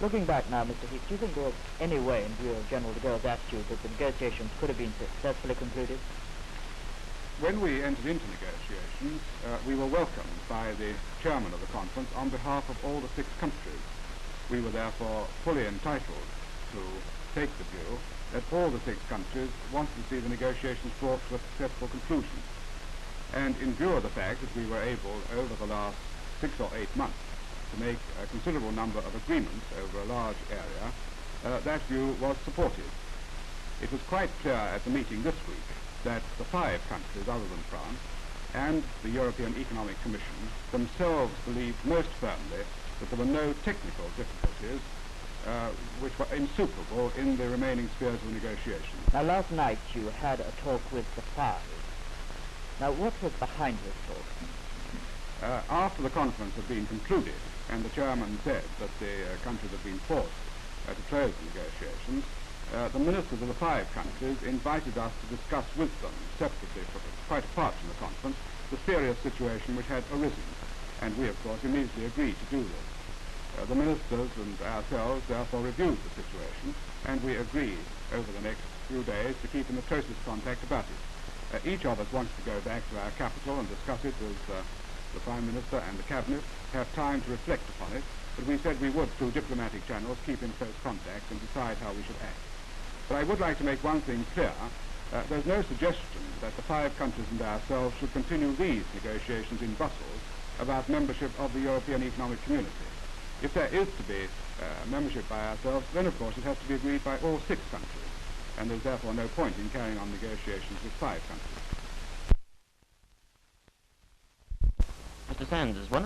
Looking back now, Mr. Heath, do you think there was any way, in view of General de Gaulle's attitude, that the negotiations could have been successfully concluded? When we entered into negotiations, we were welcomed by the chairman of the conference on behalf of all the 6 countries. We were therefore fully entitled to take the view that all the 6 countries wanted to see the negotiations brought to a successful conclusion. And in view of the fact that we were able, over the last 6 or 8 months, to make a considerable number of agreements over a large area, that view was supported. It was quite clear at the meeting this week that the 5 countries other than France and the European Economic Commission themselves believed most firmly that there were no technical difficulties which were insuperable in the remaining spheres of negotiation. Now, last night you had a talk with the 5. Now, what was behind this talk? After the conference had been concluded and the chairman said that the countries had been forced to close the negotiations, the ministers of the 5 countries invited us to discuss with them, separately, quite apart from the conference, the serious situation which had arisen. And we, of course, immediately agreed to do this. The ministers and ourselves therefore reviewed the situation, and we agreed over the next few days to keep in the closest contact about it. Each of us wants to go back to our capital and discuss it with the Prime Minister and the Cabinet, have time to reflect upon it, but we said we would, through diplomatic channels, keep in close contact and decide how we should act. But I would like to make one thing clear. There's no suggestion that the 5 countries and ourselves should continue these negotiations in Brussels about membership of the European Economic Community. If there is to be membership by ourselves, then of course it has to be agreed by all 6 countries, and there's therefore no point in carrying on negotiations with 5 countries. Mr. Sanders, one